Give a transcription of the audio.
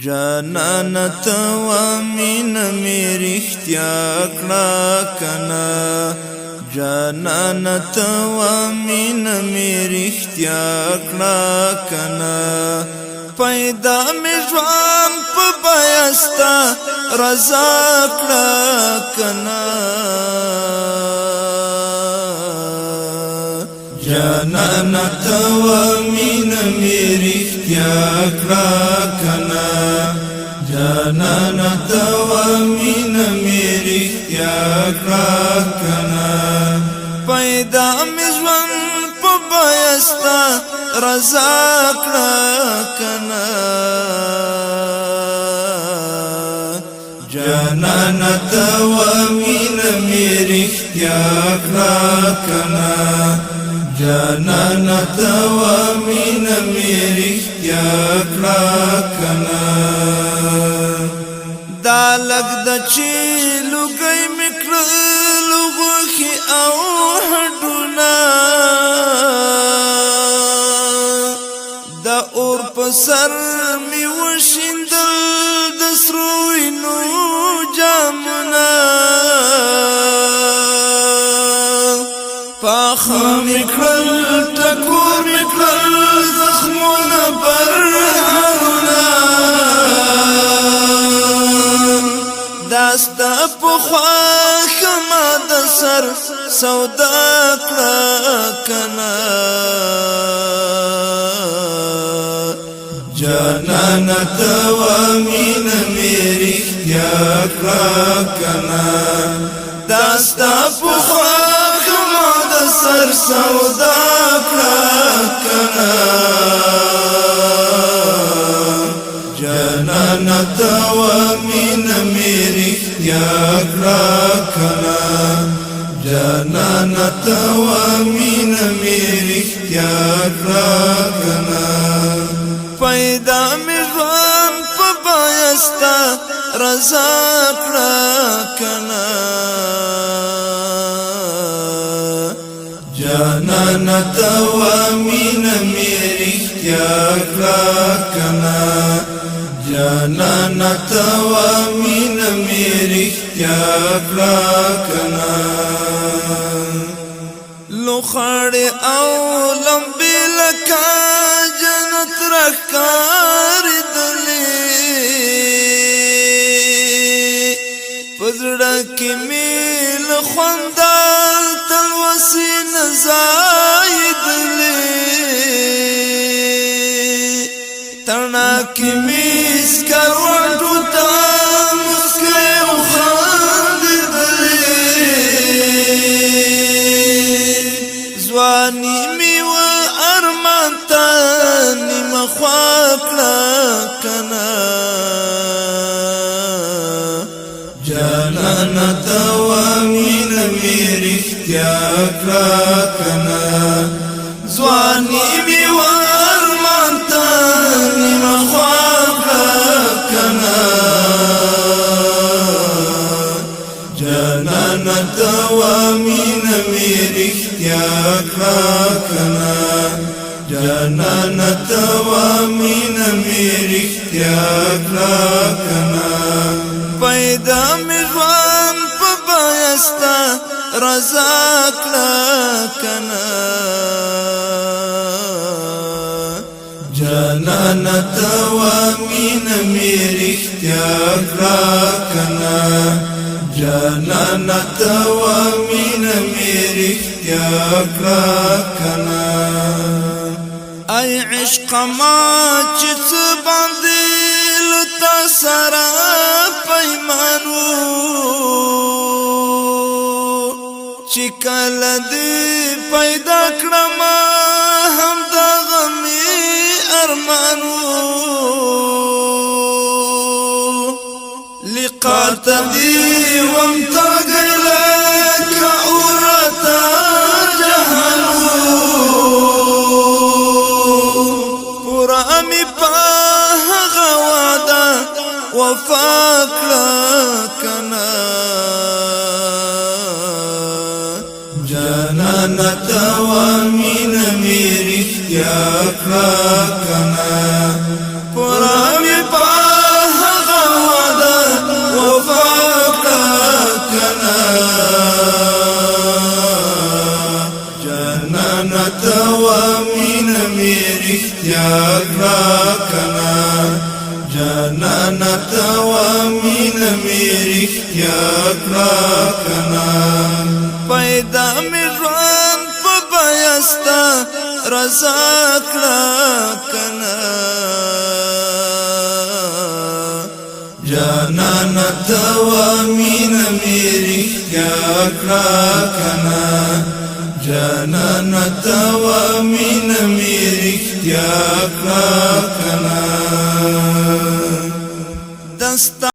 جانان توا مینا می رښتیا کړه کنه جانان توا مینا می رښتیا کړه کنه پیدا می ژوند په بیاستا رضا کړه کنه جانان توا مینا می رښتیا کړه کنه جانان توا مینا می رښتیا کړه کنه پیدا می ژوند په بیاستا رضا کړه کنه جانان توا مینا می رښتیا کړه کنه جانان توا مینا می رښتیا کړه کنه دا لګ د چیلو گئی میکړلو غوښي او هډونه دا اور په سر می وشیندل د سروینو جامونه پاخه میکړل ټکور میکړل زخمونه پر هارونه داستا په خواښ ما د سر سودا کړه کنه جانان توا مینا می رښتیا کړه کنه داستا په خواښ ما د سر سودا کړه کنه جانان توا مینا می رښتیا کړه کنه جانان توا مینا می رښتیا کړه کنه پیدا می ژوند په بیاستا رضا کړه کنه جانان توا مینا می رښتیا کړه کنه جانان توا مینا می رښتیا کړه کنه لوخړې او لمبې لکه جنت راښکارېدلې په زړه کې مې له خونده تلوسې نه ځایېدلې تڼاکې مې سکروټو ته مسکۍ وخندېدلې ځواني مې و ارمان ته نیمه خوا کړه کنه جانان توا مینا می رښتیا کړه کنه ځواني مې و ارمان ته نیمه خوا کړه کنه جانان توا مینا می رښتیا کړه کنه جانان توا مینا می رښتیا کړه کنه پیدا می ژوند په بیاستا رضا کړه کنه جانان توا مینا می رښتیا کړه کنه جانان توا مینا می رښتیا کړه کنه ای عشق ما چې څه باندې لتا سره پیمانو چې کله دې پیدا کړم همدغه مې ارمانو لقا ته دې ومتګی لکه اورته جهانو پوره مې په هغه واده وفا کړه کنه جانان توا مینا می رښتیا کړه کنه پوره مې په می رښتیا کړه کنه جانانا توا مینه می رښتیا کړه کنه پیدا می ژوند په بیاستا رضا کړه کنه جانانا توا مینه می رښتیا کړه کنه جانانا توا مینه می رښتیا کړه کنه دستا